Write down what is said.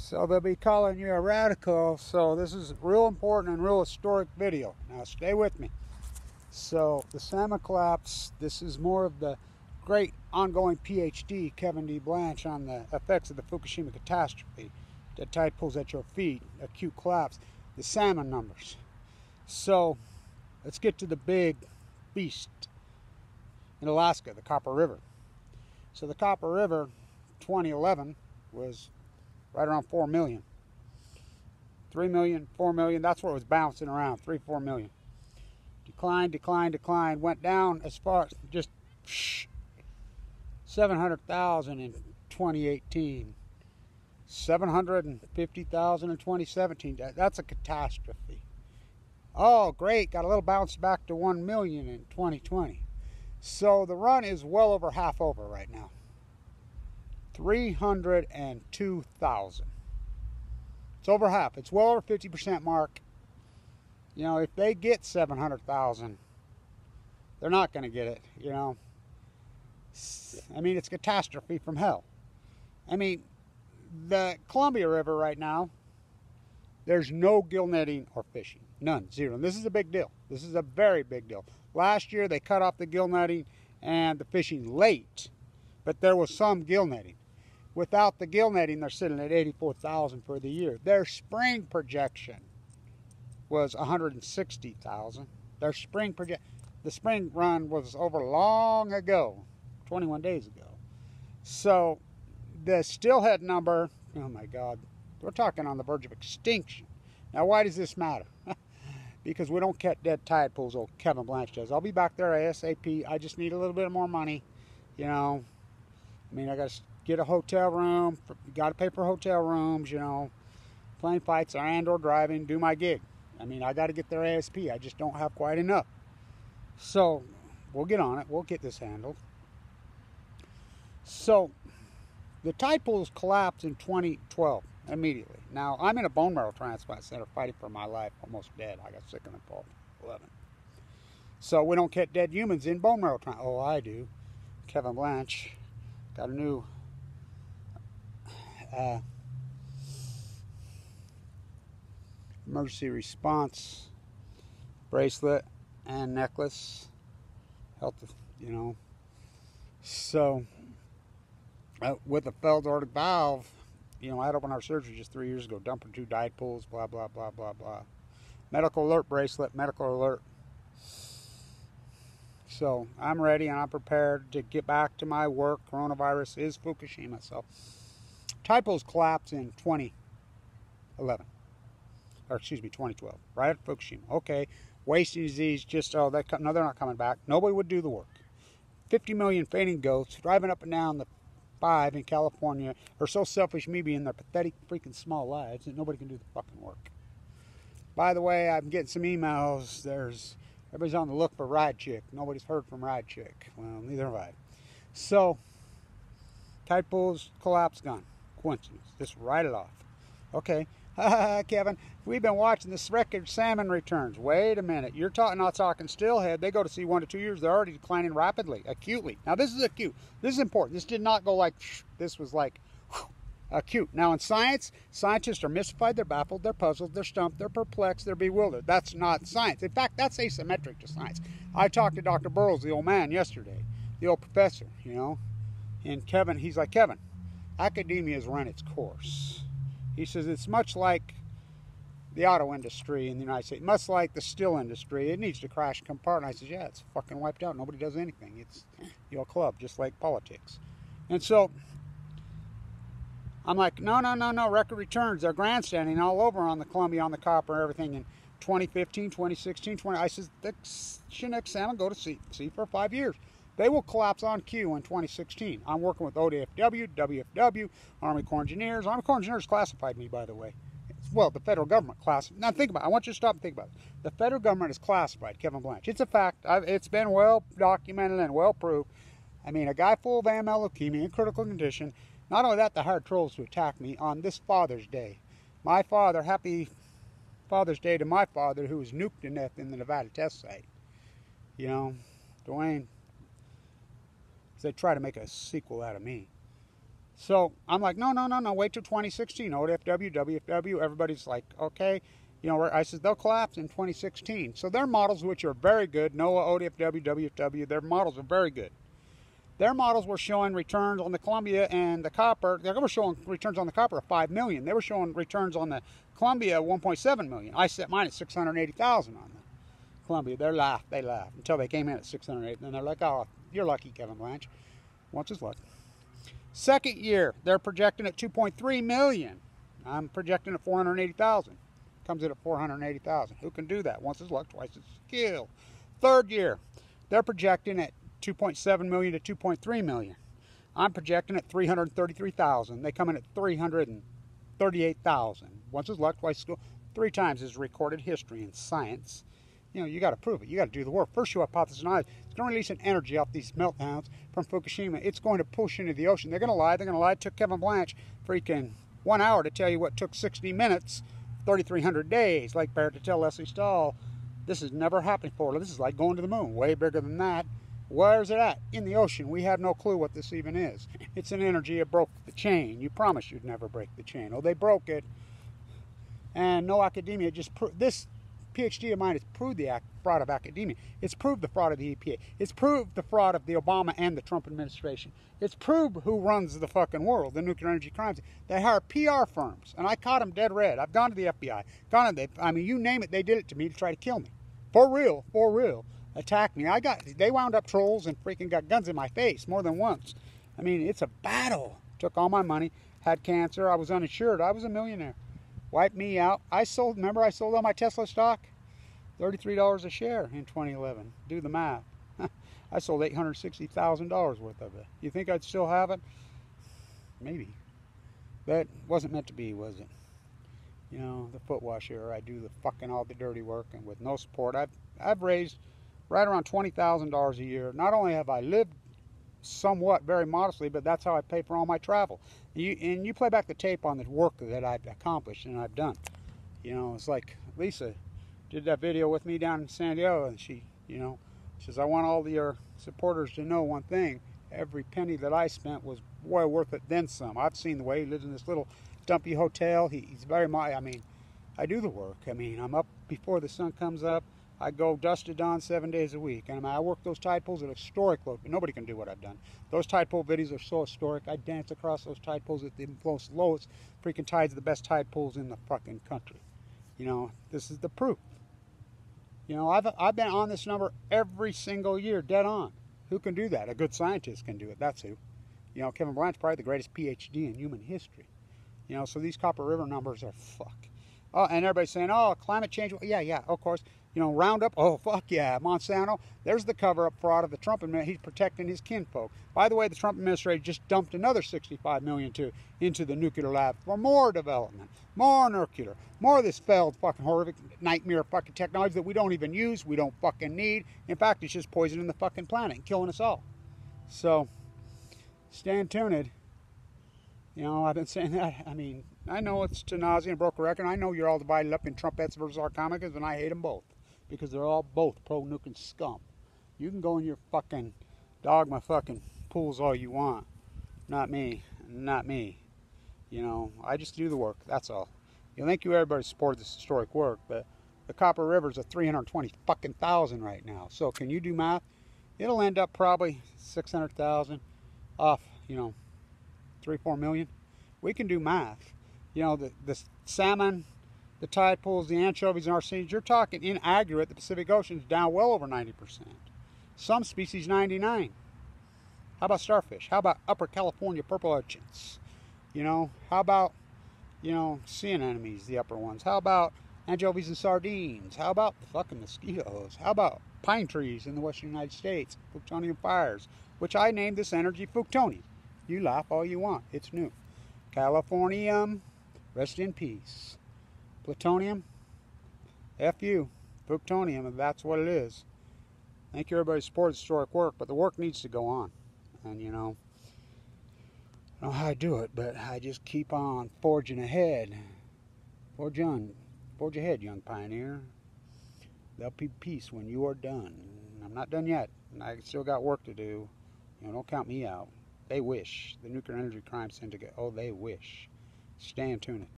So they'll be calling you a radical. So this is real important and real historic video. Now stay with me. So the salmon collapse, this is more of the great ongoing PhD, Kevin D. Blanche, on the effects of the Fukushima catastrophe. The tide pulls at your feet, acute collapse, the salmon numbers. So let's get to the big beast in Alaska, the Copper River. So the Copper River, 2011, was right around 4 million. 3 million, 4 million, that's where it was bouncing around, 3, 4 million. Declined, declined, declined, went down as far as just 700,000 in 2018. 750,000 in 2017. That's a catastrophe. Oh, great, got a little bounce back to 1 million in 2020. So the run is well over half over right now. 302,000. It's over half. It's well over 50% mark. You know, if they get 700,000, they're not going to get it, you know. I mean, it's catastrophe from hell. I mean, the Columbia River right now, there's no gill netting or fishing. None. Zero. And this is a big deal. This is a very big deal. Last year, they cut off the gill netting and the fishing late, but there was some gill netting. Without the gill netting, they're sitting at 84,000 for the year. Their spring projection was 160,000. Their spring the spring run was over long ago, 21 days ago. So the steelhead number, oh my God, we're talking on the verge of extinction. Now, why does this matter? Because we don't catch dead tide pools, old Kevin Blanche does. I'll be back there ASAP. I just need a little bit more money, you know. I mean, I got to get a hotel room. You got to pay for hotel rooms, you know. Plane fights and or driving, do my gig. I mean, I got to get there ASAP. I just don't have quite enough. So we'll get on it. We'll get this handled. So the tide pools collapsed in 2012 immediately. Now, I'm in a bone marrow transplant center fighting for my life, almost dead. I got sick in the 11. So we don't get dead humans in bone marrow transplant. Oh, I do. Kevin Blanche got a new emergency response bracelet and necklace. Health, you know. So with a failed aortic valve, you know, I had open heart surgery just 3 years ago, dumping 2 tide pools, blah, blah, blah, blah, blah. Medical alert bracelet, medical alert. So I'm ready and I'm prepared to get back to my work. Coronavirus is Fukushima. So tide pools collapsed in 2011. Or excuse me, 2012. Right at Fukushima. Okay, wasting disease, just, no, they're not coming back. Nobody would do the work. 50 million fainting goats driving up and down the 5 in California are so selfish, me being their pathetic freaking small lives, that nobody can do the fucking work. By the way, I'm getting some emails. Everybody's on the look for Ride Chick. Nobody's heard from Ride Chick. Well, neither have I. So, tide pools collapse, gone. Coincidence. Just write it off. Okay. Kevin, we've been watching this record salmon returns. Wait a minute. You're not talking steelhead. They go to sea 1 to 2 years. They're already declining rapidly, acutely. Now, this is acute. This is important. This did not go like, this was like, acute. Now, in science, scientists are mystified, they're baffled, they're puzzled, they're stumped, they're perplexed, they're bewildered. That's not science. In fact, that's asymmetric to science. I talked to Dr. Burroughs, the old man, yesterday, the old professor, you know, and Kevin, he's like, Kevin, academia has run its course. He says it's much like the auto industry in the United States, much like the steel industry. It needs to crash and compartment. I says, yeah, it's fucking wiped out. Nobody does anything. It's, you know, a club, just like politics. And so I'm like, no, record returns. They're grandstanding all over on the Columbia, on the Copper, and everything in 2015, 2016, 20. I says, the Chinook salmon go to sea for 5 years. They will collapse on cue in 2016. I'm working with ODFW, WFW, Army Corps Engineers. Army Corps Engineers classified me, by the way. Well, the federal government classified. Now think about it. I want you to stop and think about it. The federal government has classified Kevin Blanche. It's a fact. It's been well documented and well proved. I mean, a guy full of AML leukemia in critical condition. Not only that, they hired trolls to attack me on this Father's Day. My father, happy Father's Day to my father, who was nuked to death in the Nevada test site. You know, Dwayne, they try to make a sequel out of me. So I'm like, no, no, no, no, wait till 2016. ODFW, WFW. Everybody's like, okay. You know, I said they'll collapse in 2016. So their models, which are very good, NOAA, ODFW, WFW, their models are very good. Their models were showing returns on the Columbia and the copper. They were showing returns on the copper of 5 million. They were showing returns on the Columbia 1.7 million. I set mine at 680,000 on the Columbia. They laughed until they came in at 608. Then they're like, oh, you're lucky, Kevin Blanche. Once is luck. Second year, they're projecting at 2.3 million. I'm projecting at 480,000. Comes in at 480,000. Who can do that? Once is luck, twice is skill. Third year, they're projecting at 2.7 million to 2.3 million. I'm projecting at 333,000. They come in at 338,000. Once is luck, twice is skill. 3 times is recorded history in science. You know, you got to prove it. You got to do the work. First, you hypothesize it's going to release an energy off these meltdowns from Fukushima. It's going to push into the ocean. They're going to lie. They're going to lie. It took Kevin Blanche freaking 1 hour to tell you what took 60 minutes, 3,300 days. Like Barrett to tell Leslie Stahl, this has never happened before. This is like going to the moon. Way bigger than that. Where's it at? In the ocean. We have no clue what this even is. It's an energy. It broke the chain. You promised you'd never break the chain. Oh, they broke it. And no academia just proved this. PhD of mine has proved the fraud of academia. It's proved the fraud of the EPA. It's proved the fraud of the Obama and the Trump administration. It's proved who runs the fucking world, the nuclear energy crimes. They hire PR firms, and I caught them dead red. I've gone to the FBI. I mean, you name it, they did it to me to try to kill me. For real, for real. Attacked me. They wound up trolls and freaking got guns in my face more than once. I mean, it's a battle. Took all my money, had cancer, I was uninsured. I was a millionaire. Wiped me out. Remember I sold all my Tesla stock? $33 a share in 2011. Do the math. I sold $860,000 worth of it. You think I'd still have it? Maybe. That wasn't meant to be, was it? You know, the foot washer. I do the fucking all the dirty work, and with no support. I've raised right around $20,000 a year. Not only have I lived somewhat very modestly, but that's how I pay for all my travel. And you play back the tape on the work that I've accomplished and I've done. You know, it's like Lisa did that video with me down in San Diego, and she says, I want all your supporters to know one thing. Every penny that I spent was way worth it, then some. I've seen the way he lives in this little dumpy hotel. He's very I mean, I do the work. I mean, I'm up before the sun comes up. I go dusk to dawn 7 days a week. And I work those tide pools at historic low. Nobody can do what I've done. Those tide pool videos are so historic. I dance across those tide pools at the most lowest freaking tides, the best tide pools in the fucking country. You know, this is the proof. You know, I've been on this number every single year, dead on. Who can do that? A good scientist can do it. That's who. You know, Kevin Blanche, probably the greatest PhD in human history. You know, so these Copper River numbers are fuck. Oh, and everybody's saying, oh, climate change. Yeah, of course. You know, Roundup, oh, fuck yeah. Monsanto, there's the cover-up fraud of the Trump administration. He's protecting his kinfolk. By the way, the Trump administration just dumped another $65 million into the nuclear lab for more development, more nuclear, more of this failed fucking horrific nightmare fucking technology that we don't even use, we don't fucking need. In fact, it's just poisoning the fucking planet and killing us all. So, stand tuned. You know, I've been saying that. I mean, I know it's to nausea and broke a record. I know you're all divided up in Trumpettes versus Arconicas, and I hate them both. Because they're all both pro-nuke and scum. You can go in your fucking dogma fucking pools all you want. Not me. Not me. You know, I just do the work. That's all. You know, thank you everybody who supported this historic work, but the Copper River's at 320 fucking thousand right now. So can you do math? It'll end up probably 600,000 off, you know, 3-4 million. We can do math. You know, the salmon, the tide pools, the anchovies, and arsenes, you're talking in aggregate, the Pacific Ocean's down well over 90%. Some species 99%. How about starfish? How about Upper California purple urchins? You know, how about, you know, sea anemones, the upper ones? How about anchovies and sardines? How about the fucking mosquitoes? How about pine trees in the western United States? Plutonium fires, which I named this energy Fuktonium. You laugh all you want. It's new. Californium, rest in peace. Plutonium, F you, Fuktonium, and that's what it is. Thank you everybody who supports historic work, but the work needs to go on. And you know, I don't know how I do it, but I just keep on forging ahead. Forge ahead, young pioneer. There'll be peace when you are done. I'm not done yet, and I still got work to do. You know, don't count me out. They wish. The nuclear energy crime syndicate, oh, they wish. Stay in tune.